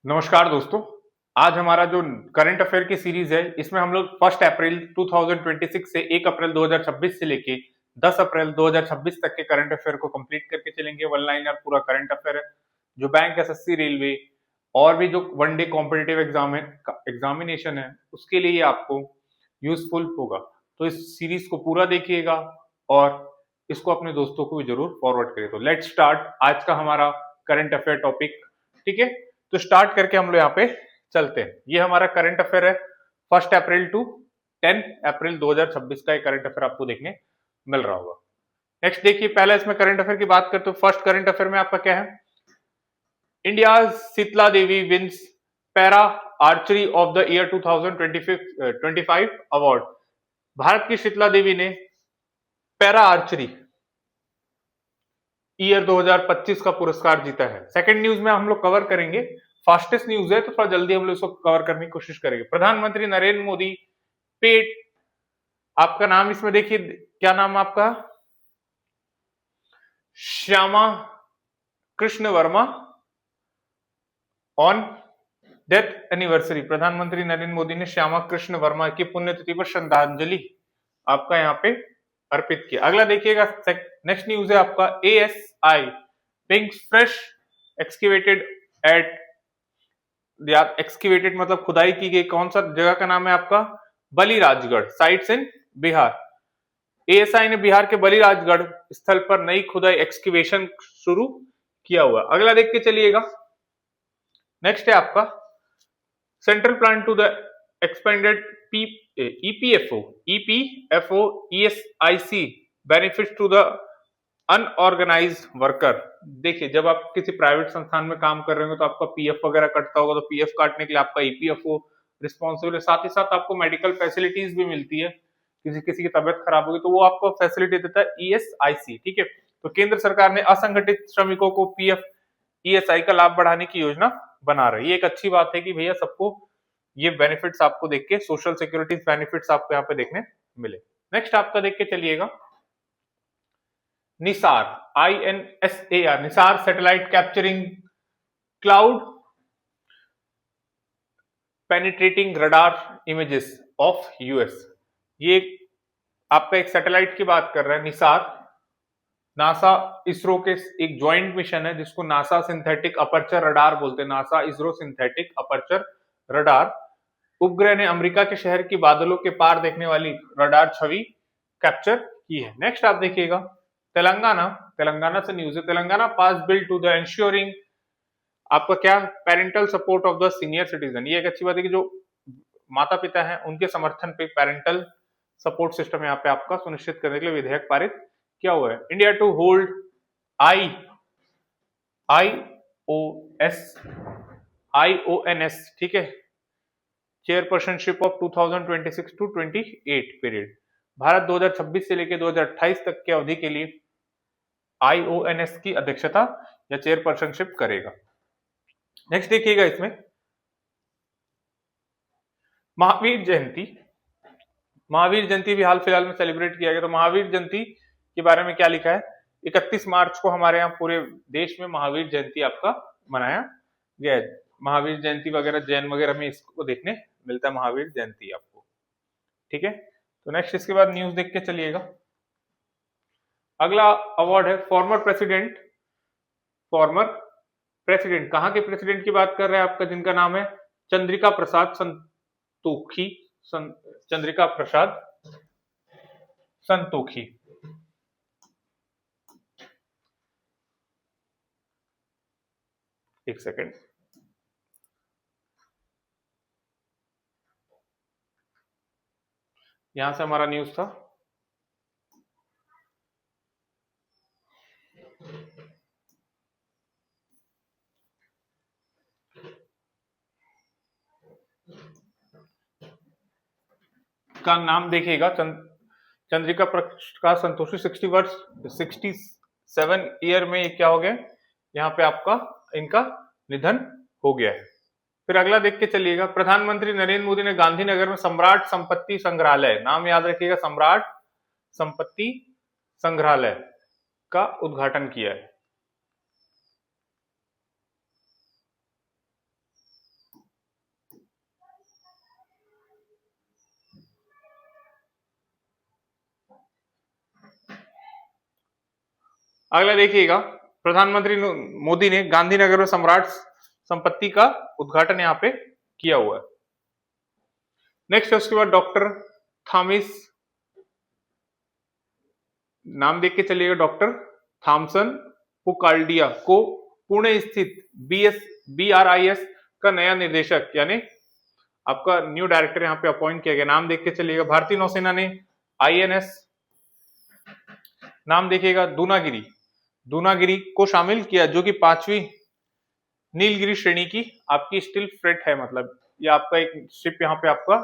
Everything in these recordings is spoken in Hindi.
नमस्कार दोस्तों। आज हमारा जो करंट अफेयर की सीरीज है इसमें हम लोग 1 अप्रैल 2026 से 1 अप्रैल 2026 से लेके 10 अप्रैल 2026 तक के करंट अफेयर को कंप्लीट करके चलेंगे। वन लाइनर पूरा करंट अफेयर है जो बैंक, एसएससी, रेलवे और भी जो वनडे कॉम्पिटिटिव एग्जामिनेशन है उसके लिए आपको यूजफुल होगा। तो इस सीरीज को पूरा देखिएगा और इसको अपने दोस्तों को भी जरूर फॉरवर्ड करिए। तो लेट्स स्टार्ट आज का हमारा करंट अफेयर टॉपिक। ठीक है, तो स्टार्ट करके हम लोग यहाँ पे चलते हैं। ये हमारा करंट अफेयर है 1 अप्रैल टू 10 अप्रैल 2026 का एक करंट अफेयर आपको देखने मिल रहा होगा। नेक्स्ट देखिए, पहले इसमें करंट अफेयर की बात करते हो। फर्स्ट करंट अफेयर में आपका क्या है? India Sheetal Devi wins para archery of the year 2025 award. Bharat की शीतला देवी ने पैरा आर्चरी ईयर 2025 का पुरस्कार जीता है। सेकंड न्यूज में हम लोग कवर करेंगे, फास्टेस्ट न्यूज है तो थोड़ा जल्दी हम लोग इसको कवर करने की कोशिश करेंगे। प्रधानमंत्री नरेंद्र मोदी पेट, आपका नाम इसमें देखिए, क्या नाम आपका? Shyama Krishna Verma on death anniversary. प्रधानमंत्री नरेंद्र मोदी ने श्यामा कृष्ण वर्मा की पुण्यतिथि पर श्रद्धांजलि आपका यहाँ पे अर्पित किया। अगला देखिएगा, नेक्स्ट न्यूज है आपका ASI pink fresh excavated at, excavated मतलब खुदाई की गई। कौन सा जगह का नाम है आपका? Balirajgarh sites in Bihar. ASI ने बिहार के बलिराजगढ़ स्थल पर नई खुदाई एक्सकेवेशन शुरू किया हुआ। अगला देख के चलिएगा, नेक्स्ट है आपका central plan to the expanded EPFO ESIC benefits to the unorganised worker. देखिए, जब आप किसी प्राइवेट संस्थान में काम कर रहे हो तो आपका पीएफ वगैरह कटता होगा, तो पीएफ काटने के लिए आपका EPFO रिस्पॉन्सिबल है। साथ ही साथ आपको मेडिकल फैसिलिटीज भी मिलती है, किसी की तबियत खराब होगी तो वो आपको फैसिलिटी देता है ESIC। ठीक है, तो केंद्र सरकार ने असंगठित श्रमिकों को PF ESI का लाभ बढ़ाने की योजना बना रही है। ये एक अच्छी बात है कि भैया सबको ये बेनिफिट्स आपको देख के, सोशल सिक्योरिटी बेनिफिट्स आपको यहाँ पे देखने मिले। नेक्स्ट आपका देख के चलिएगा, Nisar INSAR Nisar satellite capturing cloud penetrating radar images of US। ये आपका एक सैटेलाइट की बात कर रहा है निसार, नासा इसरो के एक ज्वाइंट मिशन है जिसको नासा सिंथेटिक अपर्चर रडार बोलते हैं। NASA ISRO synthetic aperture radar उपग्रह ने अमेरिका के शहर की बादलों के पार देखने वाली रडार छवि कैप्चर की है। नेक्स्ट आप देखिएगा, तेलंगाना से न्यूज है। तेलंगाना पास बिल टू द इंश्योरिंग आपका क्या? Parental support of the senior citizen. ये एक अच्छी बात है कि जो माता पिता हैं उनके समर्थन पे पेरेंटल सपोर्ट सिस्टम यहाँ पे आपका सुनिश्चित करने के लिए विधेयक पारित क्या हुआ है। इंडिया टू होल्ड IONS, ठीक है, चेयरपर्सनशिप ऑफ 2026 टू 28 पीरियड। भारत 2026 से लेकर 2028 तक की अवधि के लिए IONS की अध्यक्षता या चेयरपर्सनशिप करेगा। नेक्स्ट देखिएगा, इसमें महावीर जयंती भी हाल फिलहाल में सेलिब्रेट किया गया। तो महावीर जयंती के बारे में क्या लिखा है? 31 मार्च को हमारे यहाँ पूरे देश में महावीर जयंती आपका मनाया गया है। महावीर जयंती वगैरह जैन वगैरह में इसको देखने मिलता है, महावीर जयंती आपको। ठीक है, तो नेक्स्ट इसके बाद न्यूज देख के चलिएगा। अगला अवार्ड है फॉर्मर प्रेसिडेंट। कहाँ के प्रेसिडेंट की बात कर रहे हैं आपका? जिनका नाम है चंद्रिका प्रसाद संतोखी। एक सेकेंड, यहां से हमारा न्यूज था। का नाम देखिएगा, चंद्रिका प्रकाश संतोषी। 67 ईयर में क्या हो गया? यहाँ पे आपका इनका निधन हो गया है। फिर अगला देख के चलिएगा, प्रधानमंत्री नरेंद्र मोदी ने गांधीनगर में सम्राट संपत्ति संग्रहालय, नाम याद रखिएगा, सम्राट संपत्ति संग्रहालय का उद्घाटन किया है। अगला देखिएगा, प्रधानमंत्री मोदी ने गांधीनगर में सम्राट संपत्ति का उद्घाटन यहाँ पे किया हुआ है। नेक्स्ट है उसके बाद डॉक्टर थॉमस, नाम देख के चलिएगा, डॉक्टर थॉमसन पुकाल्डिया को पुणे स्थित BRIS का नया निर्देशक यानी आपका न्यू डायरेक्टर यहाँ पे अपॉइंट किया गया। नाम देख के चलिएगा। भारतीय नौसेना ने INS, नाम देखिएगा, दूनागिरी को शामिल किया, जो कि 5वीं नीलगिरी श्रेणी की आपकी स्टील फ्रेट है। मतलब ये आपका एक शिप यहाँ पे आपका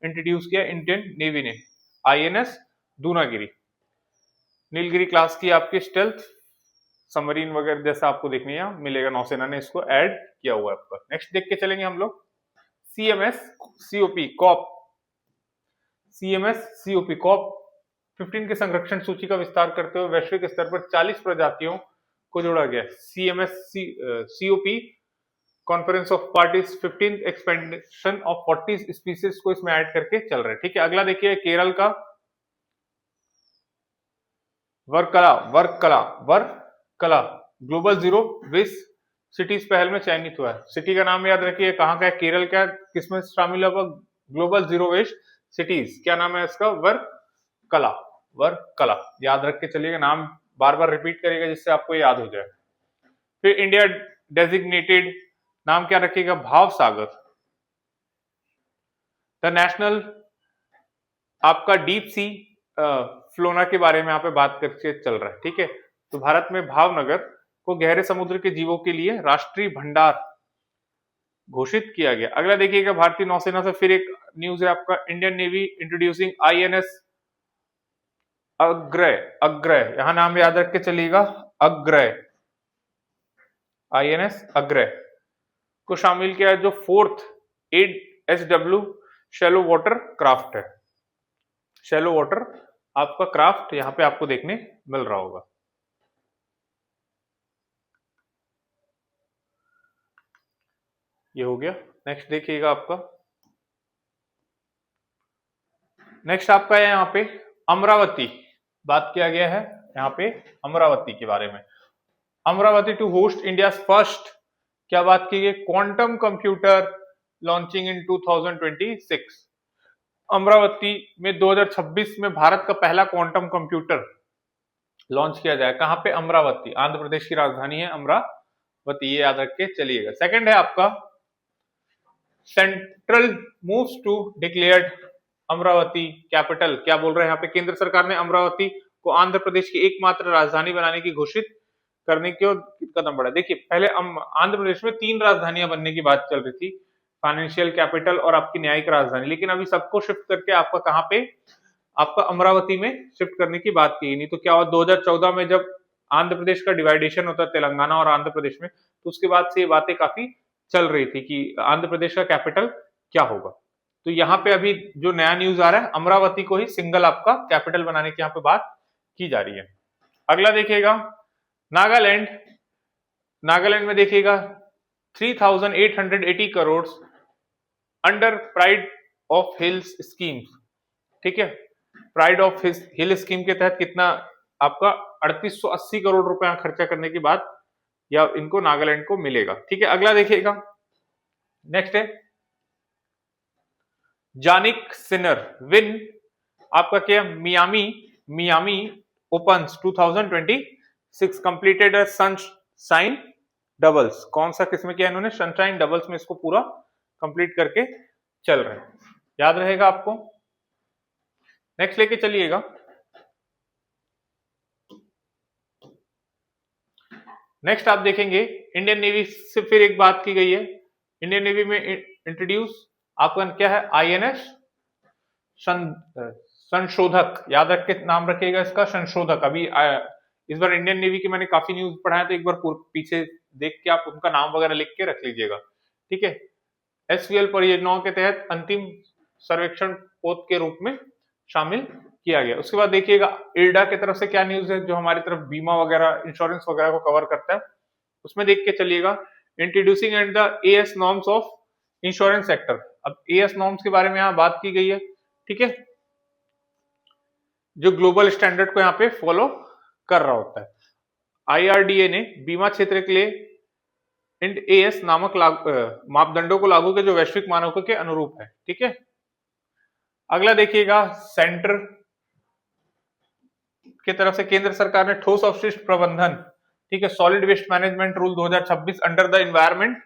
इंट्रोड्यूस किया इंडियन नेवी ने, INS दूनागिरी, नीलगिरी क्लास की आपकी स्टेल्थ सबमरीन वगैरह जैसा आपको देखने यहाँ मिलेगा। नौसेना ने इसको ऐड किया हुआ है आपका। नेक्स्ट देख के चलेंगे हम लोग, CMS COP कॉप 15 के संरक्षण सूची का विस्तार करते हुए वैश्विक स्तर पर 40 प्रजातियों को जोड़ा गया। CMS COP conference of parties 15th expansion of 40 species को इसमें ऐड करके चल रहे हैं। ठीक है, अगला देखिए केरल का Varkala global zero waste cities पहल में चयनित हुआ है। सिटी का नाम याद रखिए, कहाँ का है, केरल का, किसमें शामिल होगा, ग्लोबल जीरो वेस्ट सिटीज। क्या नाम है इसका, वर्कला, याद रख के चलिएगा, नाम बार बार रिपीट करिएगा जिससे आपको याद हो जाए। फिर इंडिया डेजिग्नेटेड, नाम क्या रखिएगा, भाव सागर। द नेशनल आपका डीप सी फ्लोना के बारे में यहाँ पे बात करके चल रहा है। ठीक है, तो भारत में भावनगर को गहरे समुद्र के जीवों के लिए राष्ट्रीय भंडार घोषित किया गया। अगला देखिएगा, भारतीय नौसेना से फिर एक न्यूज है आपका, Indian navy introducing INS Agray, यहां नाम याद रख के चलिएगा, अग्रय, INS अग्रय को शामिल किया, जो 4th ASW shallow water craft है। शैलो वाटर आपका क्राफ्ट यहां पे आपको देखने मिल रहा होगा। ये हो गया। नेक्स्ट देखिएगा आपका, नेक्स्ट आपका है यहाँ पे अमरावती, बात किया गया है यहाँ पे अमरावती के बारे में। Amaravati to host India first, क्या बात की गई, quantum computer launching in 2026। Amaravati में 2026 में भारत का पहला क्वांटम कंप्यूटर लॉन्च किया जाए। कहां पे, अमरावती, आंध्र प्रदेश की राजधानी है अमरावती, ये याद रख के चलिएगा। सेकंड है आपका, central moves to declared Amaravati capital, क्या बोल रहे हैं यहाँ पे, केंद्र सरकार ने अमरावती को आंध्र प्रदेश की एकमात्र राजधानी बनाने की घोषित करने की ओर कदम बढ़ा। देखिए, पहले आंध्र प्रदेश में 3 राजधानियां बनने की बात चल रही थी, फाइनेंशियल कैपिटल और आपकी न्यायिक राजधानी, लेकिन अभी सबको शिफ्ट करके आपका कहाँ पे, आपका अमरावती में शिफ्ट करने की बात की। नहीं तो क्या हुआ, 2014 में जब आंध्र प्रदेश का डिवाइडेशन होता है तेलंगाना और आंध्र प्रदेश में, तो उसके बाद से ये बातें काफी चल रही थी कि आंध्र प्रदेश का कैपिटल क्या होगा। तो यहाँ पे अभी जो नया न्यूज आ रहा है, अमरावती को ही सिंगल आपका कैपिटल बनाने की यहाँ पे बात की जा रही है। अगला देखिएगा, नागालैंड में देखिएगा 3,880 crore under pride of hills scheme. ठीक है, प्राइड ऑफ हिल स्कीम के तहत कितना आपका 3880 करोड़ रुपया खर्चा करने की बात या इनको नागालैंड को मिलेगा। ठीक है, अगला देखिएगा, नेक्स्ट है जानिक सिनर विन आपका क्या, Miami opens 2026 completed sunshine doubles. कौन सा किसमें किया इन्होंने, सनशाइन डबल्स में इसको पूरा कंप्लीट करके चल रहे हैं, याद रहेगा आपको। नेक्स्ट लेके चलिएगा, नेक्स्ट आप देखेंगे इंडियन नेवी से फिर एक बात की गई है। इंडियन नेवी में इंट्रोड्यूस आपका क्या है, INS संशोधक, याद रख के नाम रखिएगा इसका, संशोधक। अभी इस बार इंडियन नेवी की मैंने काफी न्यूज पढ़ा है, तो एक बार पीछे देख के आप उनका नाम वगैरह लिख के रख लीजिएगा। ठीक है, SVL परियोजनाओं के तहत अंतिम सर्वेक्षण पोत के रूप में शामिल किया गया। उसके बाद देखिएगा इल्डा की तरफ से क्या न्यूज है, जो हमारी तरफ बीमा वगैरह इंश्योरेंस वगैरह को कवर करता है, उसमें देख के चलिएगा। Introducing and the AS norms of insurance sector. अब AS नॉर्म्स के बारे में यहाँ बात की गई है। ठीक है, जो ग्लोबल स्टैंडर्ड को यहाँ पे फॉलो कर रहा होता है। IRDA ने बीमा क्षेत्र के लिए इंड एएस नामक मापदंडों को लागू किया जो वैश्विक मानकों के अनुरूप है। ठीक है, अगला देखिएगा, सेंटर की तरफ से केंद्र सरकार ने ठोस अपशिष्ट प्रबंधन, ठीक है, solid waste management rule 2026 under the environment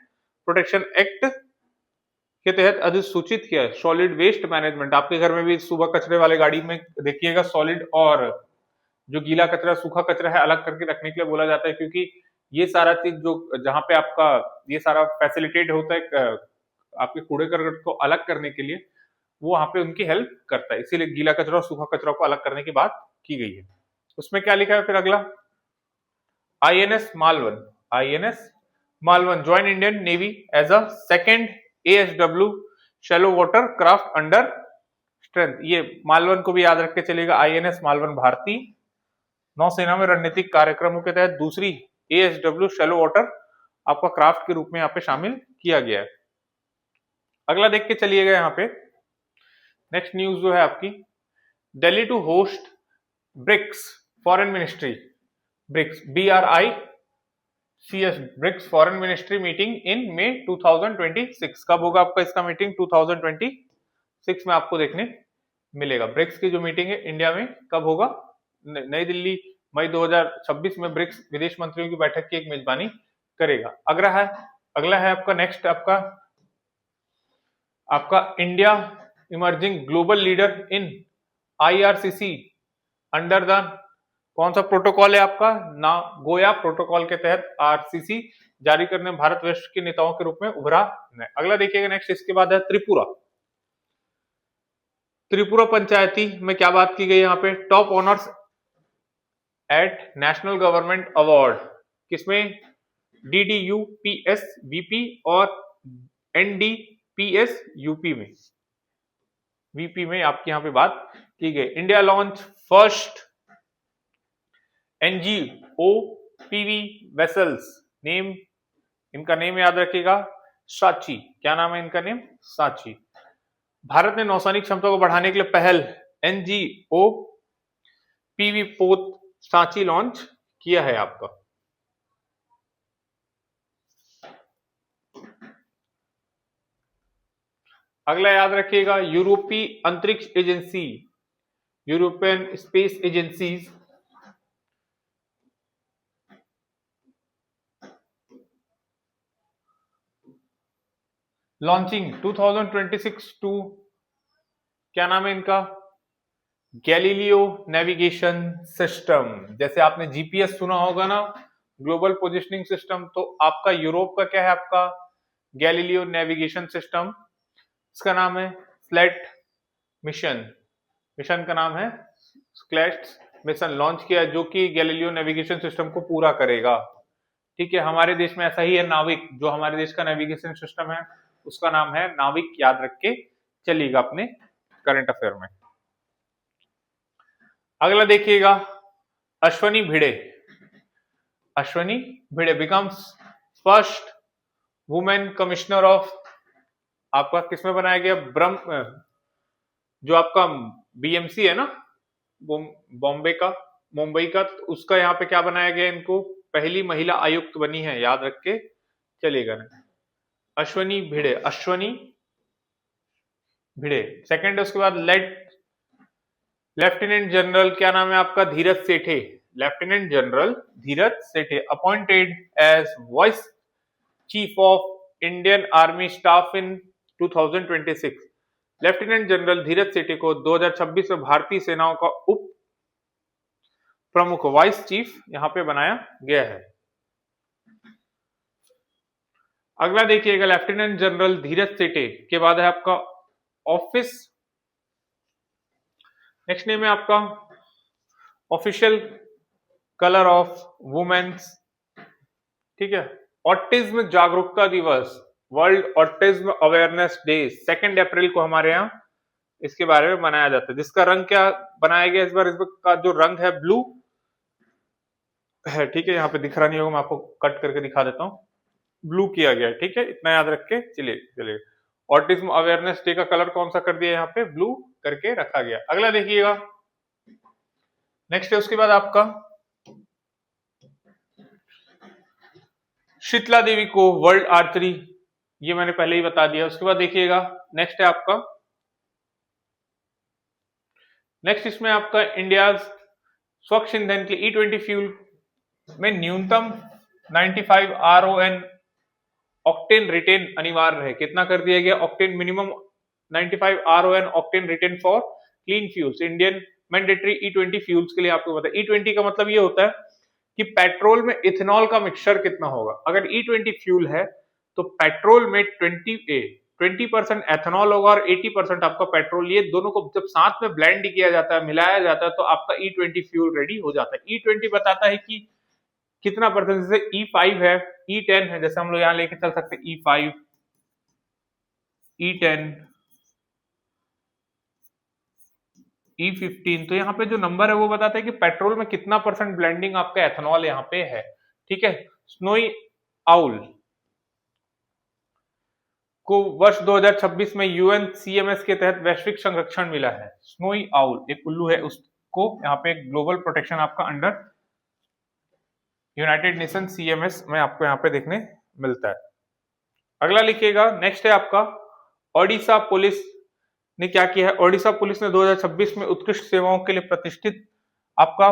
protection act के तहत अधिसूचित किया है। सॉलिड वेस्ट मैनेजमेंट, आपके घर में भी सुबह कचरे वाले गाड़ी में देखिएगा सॉलिड और जो गीला कचरा सूखा कचरा है अलग करके रखने के लिए बोला जाता है, क्योंकि ये सारा चीज जो जहाँ पे आपका ये सारा फैसिलिटेट होता है आपके कूड़े करकट को अलग करने के लिए, वो वहां पे उनकी हेल्प करता है, इसीलिए गीला कचरा और सूखा कचरा को अलग करने की बात की गई है। उसमें क्या लिखा है फिर अगला, INS Malvan join Indian navy as a second ASW shallow water craft under strength. ये मालवन को भी याद रख के चलेगा, INS मालवन भारतीय नौसेना में रणनीतिक कार्यक्रमों के तहत दूसरी ASW शैलो वाटर आपका क्राफ्ट के रूप में यहाँ पे शामिल किया गया है। अगला देख के चलिएगा, यहाँ पे नेक्स्ट न्यूज जो है आपकी, Delhi to host BRICS foreign ministry, BRICS BRICS BRICS foreign ministry meeting in May 2026। कब होगा आपका इसका मीटिंग? 2026 में आपको देखने मिलेगा। ब्रिक्स की जो मीटिंग है इंडिया में कब होगा? नई दिल्ली, मई 2026 में ब्रिक्स विदेश मंत्रियों की बैठक की एक मेजबानी करेगा। अगला है आपका नेक्स्ट आपका India emerging global leader in IRCC under the कौन सा प्रोटोकॉल है आपका? नागोया प्रोटोकॉल के तहत RCC जारी करने भारत विश्व के नेताओं के रूप में उभरा है। अगला देखिएगा नेक्स्ट, इसके बाद है त्रिपुरा पंचायती में क्या बात की गई यहाँ पे, top honours at national government award, किसमें? DDUPS VP और NDPS UP में, VP में आपकी यहाँ पे बात की गई। India launch first NGOPV vessels, name, इनका नेम याद रखिएगा, साची। क्या नाम है इनका नेम? साची। भारत ने नौसैनिक क्षमता को बढ़ाने के लिए पहल NGOPV पोत सांची लॉन्च किया है आपका। अगला याद रखिएगा, यूरोपीय अंतरिक्ष agency, European space agencies launching 2026 to, क्या नाम है इनका? Galileo navigation system. जैसे आपने GPS सुना होगा ना, ग्लोबल पोजिशनिंग सिस्टम, तो आपका यूरोप का क्या है? आपका गैलीलियो नेविगेशन सिस्टम। इसका नाम है स्लेट मिशन का नाम है स्लेट मिशन, लॉन्च किया जो कि गैलीलियो नेविगेशन सिस्टम को पूरा करेगा। ठीक है, हमारे देश में ऐसा ही है, नाविक, जो हमारे देश का नेविगेशन सिस्टम है उसका नाम है नाविक, याद रख के चलिएगा अपने करंट अफेयर में। अगला देखिएगा, Ashwini Bhide becomes first women commissioner of, आपका किसमें बनाया गया? जो आपका BMC है ना, मुंबई का, तो उसका यहाँ पे क्या बनाया गया? इनको पहली महिला आयुक्त बनी है, याद रख के चलेगा ना, अश्वनी भिड़े। सेकंड उसके बाद लेफ्टिनेंट जनरल, क्या नाम है आपका? Dheeraj Sethe, lieutenant general Dheeraj Sethe appointed as vice chief of Indian army staff in 2026। Lieutenant general Dheeraj Sethe को 2026 में भारतीय सेनाओं का उप प्रमुख, वाइस चीफ यहां पे बनाया गया है। अगला देखिएगा, लेफ्टिनेंट जनरल धीरज सेठे के बाद है आपका ऑफिस, नेक्स्ट नेम है आपका ऑफिशियल कलर ऑफ वुमेन्स। ठीक है, ऑटिज्म जागरूकता दिवस, वर्ल्ड ऑटिज्म अवेयरनेस डे 2 अप्रैल को हमारे यहाँ इसके बारे में मनाया जाता है, जिसका रंग क्या बनाया गया इस बार? इसका जो रंग है ब्लू है। ठीक है, यहाँ पे दिख रहा नहीं होगा, मैं आपको कट करके दिखा देता हूँ, ब्लू किया गया है। ठीक है, इतना याद रख के चलिए। ऑटिज्म अवेयरनेस डे का कलर कौन सा कर दिया? यहाँ पे ब्लू करके रखा गया। अगला देखिएगा, नेक्स्ट है उसके बाद आपका शीतला देवी को वर्ल्ड आर्चरी, ये मैंने पहले ही बता दिया। उसके बाद देखिएगा नेक्स्ट है आपका, नेक्स्ट इसमें आपका इंडिया स्वच्छ ईंधन के E20 फ्यूल में न्यूनतम 95 RON ऑक्टेन रिटेन अनिवार्य है। कितना कर दिया गया? Octane minimum 95 RON octane retain for clean fuels, Indian mandatory E20 fuels के लिए। आपको पता है E20 का मतलब ये होता है कि पेट्रोल में इथेनॉल का मिक्सचर कितना होगा। अगर E20 फ्यूल है तो पेट्रोल में 20% एथेनॉल होगा और 80% आपका पेट्रोल। ये दोनों को जब साथ में ब्लेंड किया जाता है, मिलाया जाता है, तो आपका E20 फ्यूल रेडी हो जाता है। E20 बताता है कि कितना परसेंट, जैसे E5 है, E10 है, जैसे हम लोग यहाँ लेके चल सकते हैं E5, E10, E15। तो यहाँ पे जो नंबर है वो बताता है कि पेट्रोल में कितना परसेंट ब्लेंडिंग आपका एथेनॉल यहाँ पे है। ठीक है। स्नोई आउल को वर्ष 2026 में UNCMS के तहत वैश्विक संरक्षण मिला है। स्नोई आउल एक उल्लू है, उसको यहाँ पे ग्लोबल प्रोटेक्शन आपका अंडर यूनाइटेड नेशन CMS में आपको यहाँ पे देखने मिलता है। अगला लिखिएगा, नेक्स्ट है आपका ओडिशा पुलिस ने क्या किया है। ओडिशा पुलिस ने 2026 में उत्कृष्ट सेवाओं के लिए प्रतिष्ठित आपका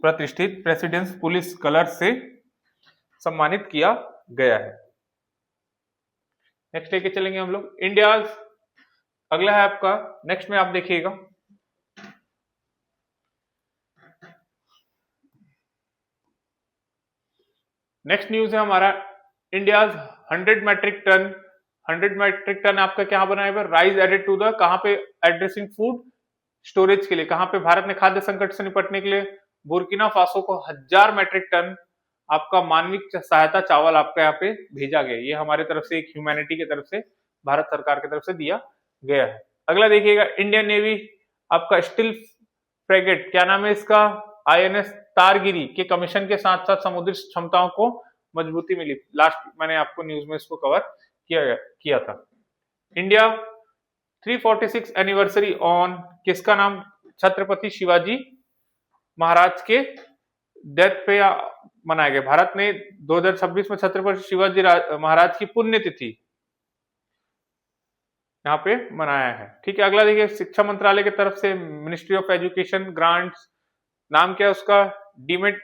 प्रेसिडेंस पुलिस कलर से सम्मानित किया गया है। नेक्स्ट लेके चलेंगे हम लोग इंडिया। अगला है आपका, नेक्स्ट में आप देखिएगा, नेक्स्ट न्यूज है हमारा इंडिया 100 मैट्रिक टन आपका क्या बनाया हुआ, राइस एडेड टू द, कहां पे, एड्रेसिंग फूड स्टोरेज के लिए। कहां पे? भारत ने खाद्य संकट से निपटने के लिए बुर्किना फासो को 1000 मैट्रिक टन आपका मानवीय सहायता चावल आपका यहाँ पे भेजा गया। ये हमारे तरफ से एक ह्यूमैनिटी की तरफ से, भारत सरकार की तरफ से दिया गया है। अगला देखिएगा, इंडियन नेवी आपका स्टील फ्रेगेट, क्या नाम है इसका, INS तारगिरी के कमीशन के साथ साथ समुद्री क्षमताओं को मजबूती मिली। लास्ट मैंने आपको न्यूज में इसको कवर किया था। इंडिया 346 एनिवर्सरी ऑन, किसका नाम, छत्रपति शिवाजी महाराज के डेथ पे मनाया गया। भारत ने 2026 में छत्रपति शिवाजी महाराज की पुण्यतिथि यहाँ पे मनाया है। ठीक है। अगला देखिए, शिक्षा मंत्रालय की तरफ से मिनिस्ट्री ऑफ एजुकेशन ग्रांट्स, नाम क्या है उसका, deemed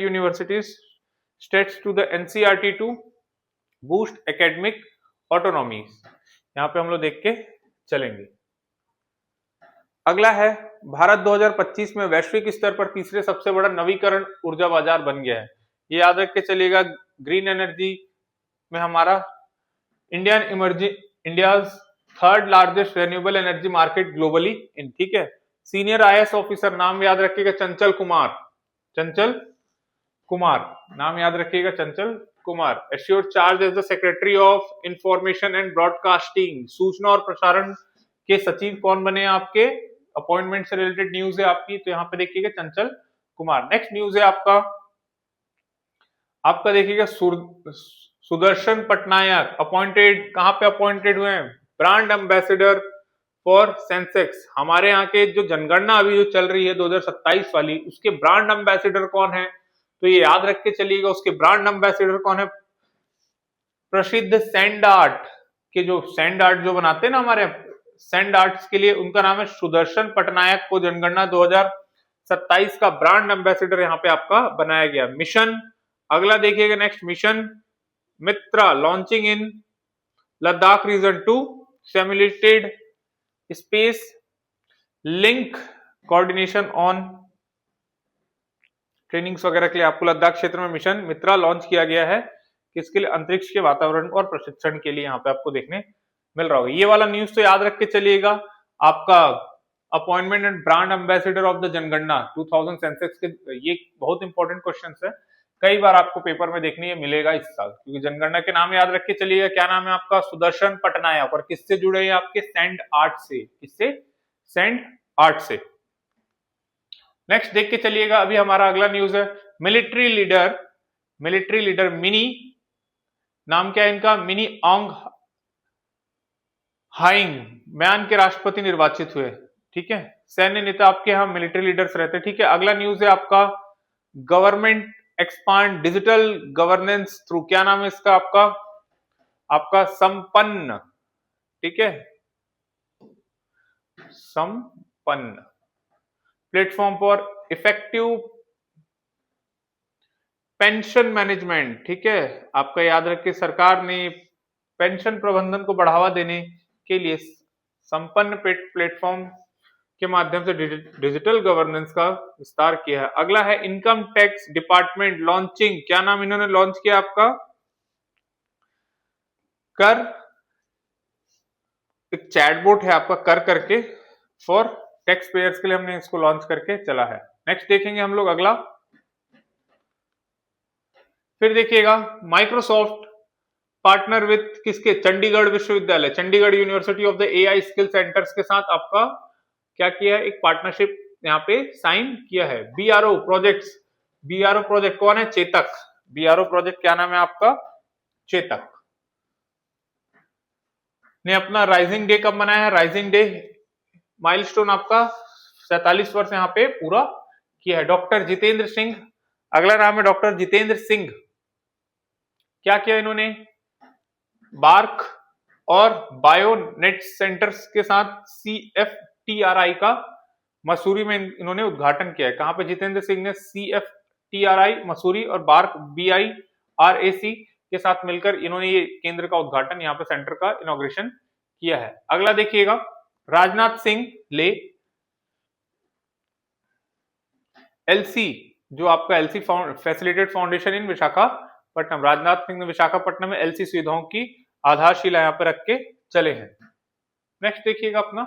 universities status to the NCERT to boost academic autonomy. यहाँ पे हम लोग देख के चलेंगे। अगला है, भारत 2025 में वैश्विक स्तर पर तीसरे सबसे बड़ा नवीकरण ऊर्जा बाजार बन गया है। ये याद रख के चलिएगा। ग्रीन एनर्जी में हमारा India's 3rd largest renewable energy market globally इन। ठीक है। सीनियर IAS ऑफिसर, नाम याद रखिएगा, चंचल कुमार, नाम याद रखिएगा, चंचल कुमार। एश्योर charge as the secretary of information and broadcasting, सूचना और प्रसारण के सचिव कौन बने आपके, अपॉइंटमेंट से रिलेटेड न्यूज है आपकी, तो यहाँ पे देखिएगा चंचल कुमार। नेक्स्ट न्यूज है आपका देखिएगा, सुदर्शन पटनायक अपॉइंटेड, कहां पे अपॉइंटेड हुए हैं, ब्रांड एम्बेसडर फॉर सेंसेक्स। हमारे यहाँ के जो जनगणना अभी जो चल रही है 2027 वाली, उसके ब्रांड एम्बेसडर कौन है, तो ये याद रख के चलिएगा, उसके ब्रांड एम्बेसडर कौन है, प्रसिद्ध सैंड आर्ट के, जो सैंड आर्ट जो बनाते हैं ना हमारे सैंड आर्ट्स के लिए, उनका नाम है सुदर्शन पटनायक को जनगणना 2027 का ब्रांड एम्बेसडर यहाँ पे आपका बनाया गया। मिशन, अगला देखिएगा, next mission Mitra launching in Ladakh region to simulated space link coordination on trainings वगैरह के लिए आपको लद्दाख क्षेत्र में मिशन मित्रा लॉन्च किया गया है। किसके लिए? अंतरिक्ष के वातावरण और प्रशिक्षण के लिए यहाँ पे आपको देखने मिल रहा होगा। ये वाला न्यूज तो याद रख के चलिएगा। आपका appointment and brand ambassador of the जनगणना 2000 सेंसेक्स के, ये बहुत इंपॉर्टेंट क्वेश्चन है, कई बार आपको पेपर में देखने मिलेगा इस साल, क्योंकि जनगणना के नाम याद रख के चलिएगा। क्या नाम है आपका? सुदर्शन पटनायक। और किससे जुड़े हैं आपके? सैंड आर्ट से। किससे? सैंड आर्ट से। नेक्स्ट देख के चलिएगा, अभी हमारा अगला न्यूज है, मिलिट्री लीडर मिनी, नाम क्या है इनका, मिनी ऑन्ग हाइंग म्यान के राष्ट्रपति निर्वाचित हुए। ठीक है, सैन्य नेता आपके यहाँ मिलिट्री लीडर्स रहते हैं। ठीक है, अगला न्यूज है आपका government expand digital governance through, क्या नाम है इसका आपका, आपका संपन्न। ठीक है, संपन्न platform for effective pension management. ठीक है, आपका याद रखिए सरकार ने पेंशन प्रबंधन को बढ़ावा देने के लिए संपन्न प्लेटफॉर्म के माध्यम से डिजिटल गवर्नेंस का विस्तार किया है। अगला है इनकम टैक्स डिपार्टमेंट लॉन्चिंग, क्या नाम इन्होंने लॉन्च किया आपका, कर, एक चैटबॉट है आपका कर करके, फॉर टैक्स पेयर्स के लिए हमने इसको लॉन्च करके चला है। नेक्स्ट देखेंगे हम लोग अगला, फिर देखिएगा माइक्रोसॉफ्ट पार्टनर विद किसके, चंडीगढ़ विश्वविद्यालय, Chandigarh university of the AI skill centres के साथ आपका क्या किया है, एक पार्टनरशिप यहाँ पे साइन किया है। बीआरओ प्रोजेक्ट्स, बीआरओ प्रोजेक्ट कौन है, चेतक, बीआरओ प्रोजेक्ट क्या नाम है आपका, चेतक ने अपना राइजिंग डे कब मनाया है, राइजिंग डे माइलस्टोन आपका 47 वर्ष यहाँ पे पूरा किया है। डॉक्टर जितेंद्र सिंह, अगला नाम है डॉक्टर जितेंद्र सिंह, क्या किया इन्होंने, बार्क और बायोनेट सेंटर्स के साथ CFTRI का मसूरी में इन्होंने उद्घाटन किया है। कहां पे जितेंद्र सिंह ने CFTRI मसूरी और बार्क BIRAC के साथ मिलकर इन्होंने ये केंद्र का उद्घाटन, यहाँ पे सेंटर का इनॉग्रेशन किया है। अगला देखिएगा राजनाथ सिंह ले LC, जो आपका LC फैसिलिटेड फाउंडेशन इन विशाखापट्टनम, राजनाथ सिंह ने विशाखापट्टनम में LC सुविधाओं की आधारशिला यहाँ पे रख के चले हैं। नेक्स्ट देखिएगा अपना,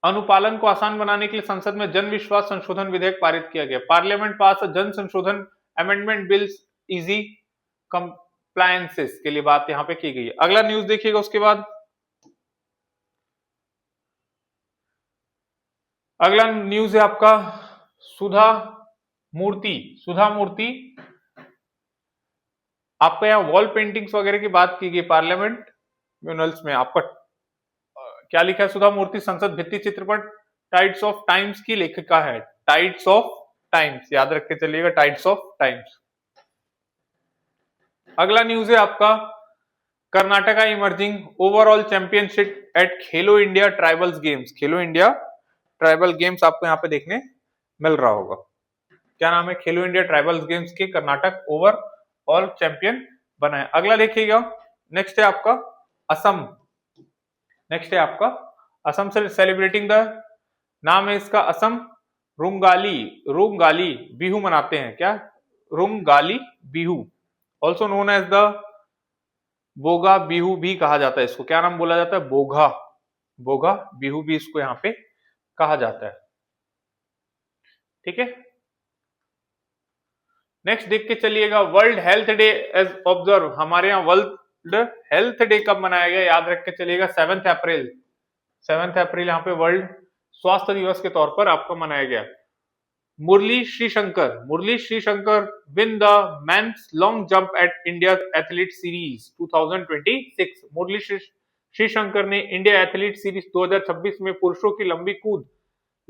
अनुपालन को आसान बनाने के लिए संसद में जन विश्वास संशोधन विधेयक पारित किया गया। पार्लियामेंट पास जन संशोधन अमेंडमेंट बिल्स इजी कंप्लायंसेस के लिए बात यहाँ पे की गई है। अगला न्यूज देखिएगा उसके बाद, अगला न्यूज है आपका सुधा मूर्ति, सुधा मूर्ति आपका यहाँ वॉल पेंटिंग्स वगैरह की बात की गई पार्लियामेंट म्यूनल्स में। आपका क्या लिखा है, सुधा मूर्ति संसद भित्ति चित्रपट टाइड्स ऑफ टाइम्स की लेखिका है, टाइड्स ऑफ टाइम्स, याद रख के चलिएगा, टाइड्स ऑफ टाइम्स। अगला न्यूज है आपका Karnataka emerging overall championship at Khelo India tribals games, Khelo India tribal games आपको यहाँ पे देखने मिल रहा होगा। क्या नाम है, खेलो इंडिया ट्राइबल्स गेम्स के कर्नाटक ओवरऑल चैंपियन बना है। अगला देखिएगा, नेक्स्ट है आपका असम, नेक्स्ट है आपका असम से सेलिब्रेटिंग द, नाम है इसका असम रुंगाली, रुंगाली बिहू मनाते हैं, क्या, Rongali Bihu, also known as the Bhoga Bihu भी कहा जाता है इसको, क्या नाम बोला जाता है, बोगा, बोगा बिहू भी इसको यहाँ पे कहा जाता है। ठीक है, नेक्स्ट देख के चलिएगा world health day as observe, हमारे यहाँ वर्ल्ड हेल्थ डे कब मनाया गया, याद रख के चलिएगा 7 अप्रैल, 7 अप्रैल यहाँ पे वर्ल्ड स्वास्थ्य दिवस के तौर पर आपको मनाया गया। Murali Sreeshankar, Murali Sreeshankar win the men's long jump at India athlete series 2026, Murali Sreeshankar ने इंडिया एथलीट सीरीज 2026 में पुरुषों की लंबी कूद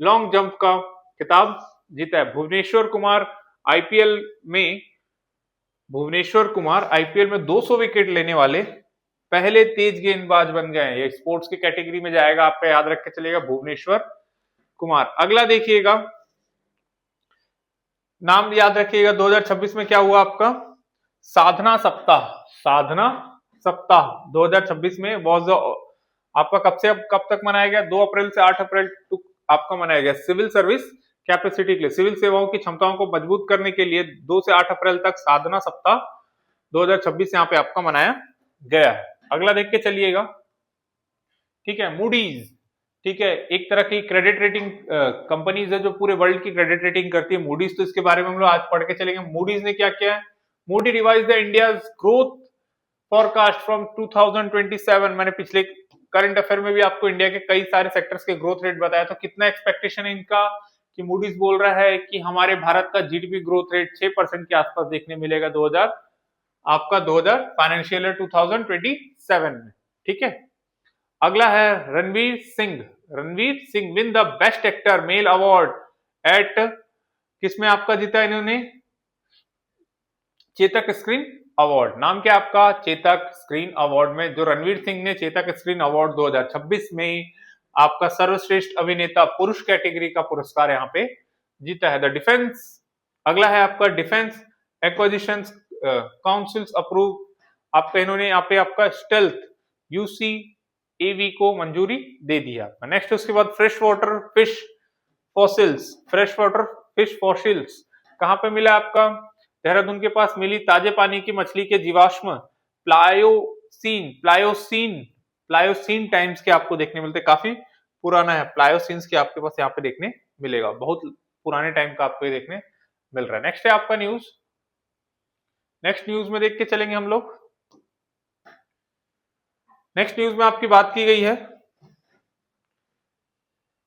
लॉन्ग जंप का खिताब जीता है। भुवनेश्वर कुमार आईपीएल में 200 विकेट लेने वाले पहले तेज गेंदबाज बन गए हैं। ये स्पोर्ट्स की कैटेगरी में जाएगा, आपका याद रख के चलेगा भुवनेश्वर कुमार। अगला देखिएगा, नाम याद रखिएगा 2026 में क्या हुआ आपका, साधना सप्ताह, साधना सप्ताह 2026 में वॉज आपका कब से कब तक मनाया गया, 2 अप्रैल से 8 अप्रैल तक आपका मनाया गया। सिविल सर्विस कैपेसिटी के लिए, सिविल सेवाओं की क्षमताओं को मजबूत करने के लिए 2 से 8 अप्रैल तक साधना सप्ताह 2026 यहाँ पे आपका मनाया गया है। अगला देख के चलिएगा, ठीक है, मूडीज, ठीक है, एक तरह की क्रेडिट रेटिंग कंपनीज है जो पूरे वर्ल्ड की क्रेडिट रेटिंग करती है, मूडीज, तो इसके बारे में हम लोग आज पढ़ के चलेंगे। मूडीज ने क्या किया है, Moody revise the India growth forecast from 2027, मैंने पिछले करंट अफेयर में भी आपको इंडिया के कई सारे सेक्टर्स के ग्रोथ रेट बताया, तो कितना एक्सपेक्टेशन है इनका, कि मूडीज बोल रहा है कि हमारे भारत का जीडीपी ग्रोथ रेट 6% के आसपास देखने मिलेगा 2000 फाइनेंशियल ईयर 2027 में। ठीक है, अगला है Ranveer Singh. Ranveer Singh win the best actor male award eight, किसमें आपका जीता इन्होंने? Chetak screen award. नाम क्या आपका? चेतक स्क्रीन अवार्ड में जो रणवीर सिंह ने चेतक स्क्रीन अवार्ड 2026 में आपका सर्वश्रेष्ठ अभिनेता पुरुष कैटेगरी का पुरस्कार यहाँ पे जीता है। द डिफेंस, अगला है आपका डिफेंस एक्विजिशन काउंसिल्स अप्रूव, आपका इन्होंने यहाँ पे आपका स्टेल्थ यूसीएवी को मंजूरी दे दी आपका। नेक्स्ट उसके बाद fresh water fish fossils, fresh water fish fossils कहाँ पे मिला आपका? देहरादून के पास मिली ताजे पानी की मछली के जीवाश्म प्लायोसीन टाइम्स के आपको देखने मिलते, काफी पुराना है प्लायोसीन्स के आपके पास यहाँ पे देखने मिलेगा, बहुत पुराने टाइम का आपको ये देखने मिल रहा है। नेक्स्ट है आपका न्यूज, नेक्स्ट न्यूज में देख के चलेंगे हम लोग। नेक्स्ट न्यूज में आपकी बात की गई है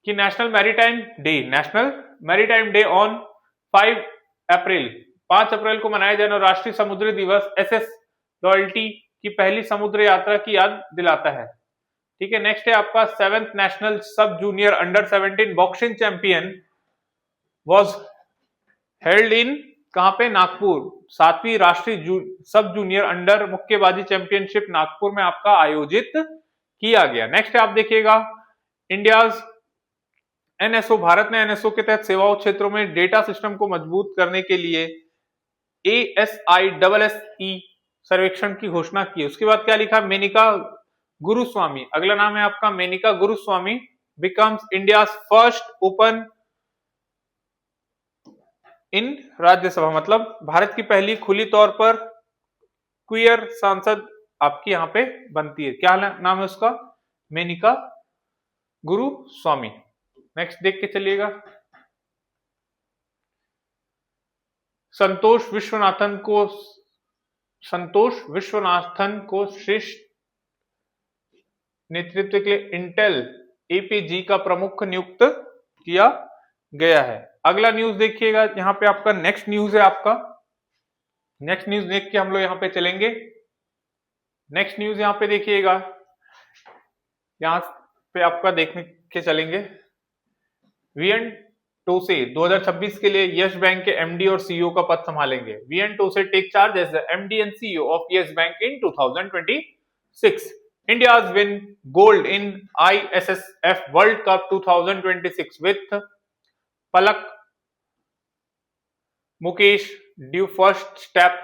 कि नेशनल मैरीटाइम डे ऑन 5 अप्रैल, 5 अप्रैल को मनाया जाने वाला राष्ट्रीय समुद्री दिवस एसएस लॉयल्टी की पहली समुद्र यात्रा की याद दिलाता है। ठीक है। नेक्स्ट है आपका 7th नेशनल सब junior under 17 boxing champion was held in, कहां पे? नागपुर। 7वीं राष्ट्रीय सब जूनियर अंडर मुक्केबाजी चैंपियनशिप नागपुर में आपका आयोजित किया गया। नेक्स्ट है आप देखिएगा इंडियाज एनएसओ, भारत ने एनएसओ के तहत सेवाओं क्षेत्रों में डेटा सिस्टम को मजबूत करने के लिए ASISSE सर्वेक्षण की घोषणा की। उसके बाद क्या लिखा? मेनिका गुरुस्वामी, अगला नाम है आपका Menaka Guruswamy becomes India first open in Rajya Sabha, मतलब भारत की पहली खुली तौर पर क्वियर सांसद आपकी यहाँ पे बनती है। क्या नाम है उसका? मेनिका गुरुस्वामी। नेक्स्ट देख के चलिएगा संतोष विश्वनाथन को श्रेष्ठ नेतृत्व के लिए इंटेल एपीजी का प्रमुख नियुक्त किया गया है। अगला न्यूज देखिएगा, यहाँ पे आपका नेक्स्ट न्यूज है आपका, नेक्स्ट न्यूज देख के हम लोग यहाँ पे चलेंगे। नेक्स्ट न्यूज यहाँ पे देखिएगा, यहाँ पे आपका देखने के चलेंगे वीएन टोसे 2026 के लिए यस बैंक के एमडी और सीईओ का पद संभालेंगे। V N Tose take charge as the MD and CEO of Yes Bank in 2026। India's win gold in ISSF World Cup 2026 with Palak Mukesh due first step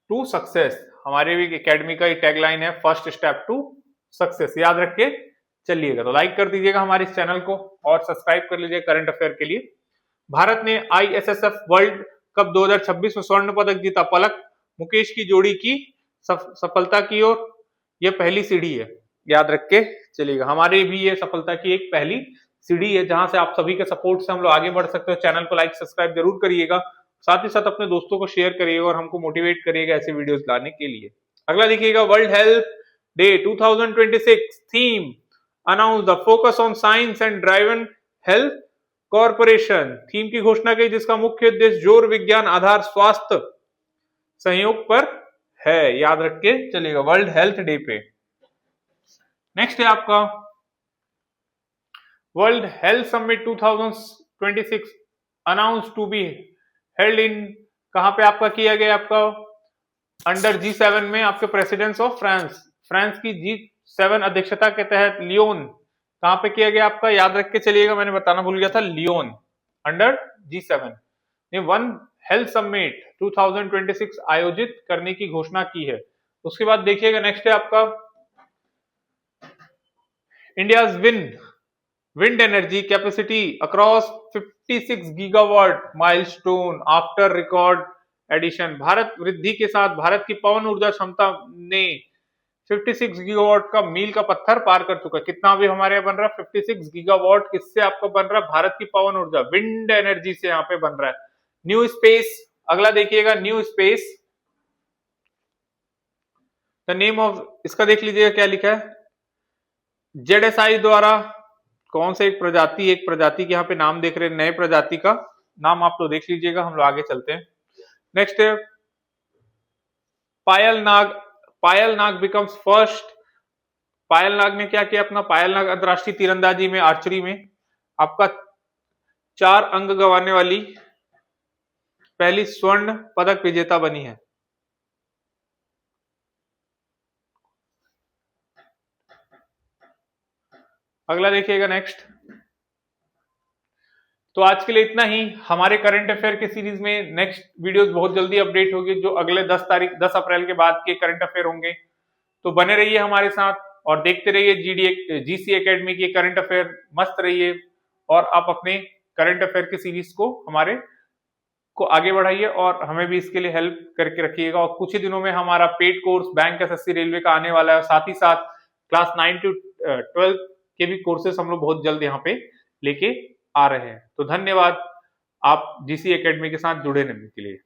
to success। हमारे भी एकेडमी का टैगलाइन है फर्स्ट स्टेप टू सक्सेस, याद रख के चलिएगा। तो लाइक कर दीजिएगा हमारे इस चैनल को और सब्सक्राइब कर लीजिए करंट अफेयर के लिए। भारत ने ISSF वर्ल्ड कप 2026 में स्वर्ण पदक जीता, पलक मुकेश की जोड़ी की सफलता की ओर यह पहली सीढ़ी है, याद रख के चलिएगा। हमारे भी ये सफलता की एक पहली सीढ़ी है जहां से आप सभी के सपोर्ट से हम लोग आगे बढ़ सकते हो। चैनल को लाइक सब्सक्राइब जरूर करिएगा, साथ ही साथ अपने दोस्तों को शेयर करिएगा और हमको मोटिवेट करिएगा ऐसे वीडियोस लाने के लिए। अगला देखिएगा world health day 2026 theme announce the focus on science and driven health corporation. Theme की घोषणा की जिसका मुख्य उद्देश्य जोर विज्ञान आधार स्वास्थ्य सहयोग पर है, याद रख के चलिएगा वर्ल्ड हेल्थ डे पे। नेक्स्ट है आपका world health summit 2026 announce to be held in, कहां पे आपका किया गया? आपका अंडर G7 में आपके प्रेसिडेंट्स ऑफ फ्रांस की G7 अध्यक्षता के तहत लियोन, कहां पे किया गया आपका? याद रख के चलिएगा, मैंने बताना भूल गया था, लियोन अंडर G7 ने वन हेल्थ समिट 2026 आयोजित करने की घोषणा की है। उसके बाद देखिएगा नेक्स्ट है आपका India's wind energy capacity across 56 gigawatt milestone after record addition। Bharat वृद्धि के साथ भारत की पवन ऊर्जा क्षमता ने 56 गीगावाट का मील का पत्थर पार कर चुका है। कितना अभी हमारे यहाँ बन रहा है? 56 गीगावाट किससे आपका बन रहा है? भारत की पवन ऊर्जा विंड एनर्जी से यहाँ पे बन रहा है। न्यू स्पेस, अगला देखिएगा new space, the name of इसका देख लीजिएगा क्या लिखा है। ZSI द्वारा कौन से एक प्रजाति के यहाँ पे नाम देख रहे हैं, नए प्रजाति का नाम आप तो देख लीजिएगा, हम लोग आगे चलते हैं। नेक्स्ट है पायल नाग बिकम्स फर्स्ट पायल नाग ने क्या किया अपना, पायल नाग अंतरराष्ट्रीय तीरंदाजी में, आर्चरी में आपका 4 अंक गंवाने वाली पहली स्वर्ण पदक विजेता बनी है। अगला देखिएगा नेक्स्ट। तो आज के लिए इतना ही। हमारे करंट अफेयर के सीरीज में नेक्स्ट वीडियोस बहुत जल्दी अपडेट होगी, जो अगले 10 अप्रैल के बाद के करंट अफेयर होंगे। तो बने रहिए हमारे साथ और देखते रहिए जीसी एकेडमी की करंट अफेयर। मस्त रहिए और आप अपने करंट अफेयर की सीरीज को हमारे को आगे बढ़ाइए और हमें भी इसके लिए हेल्प करके रखिएगा। और कुछ ही दिनों में हमारा paid course bank SSC railway का आने वाला है, साथ ही साथ क्लास 9 to 12 के भी कोर्सेस हम लोग बहुत जल्द यहाँ पे लेके आ रहे हैं। तो धन्यवाद आप जीसी एकेडमी के साथ जुड़े रहने के लिए।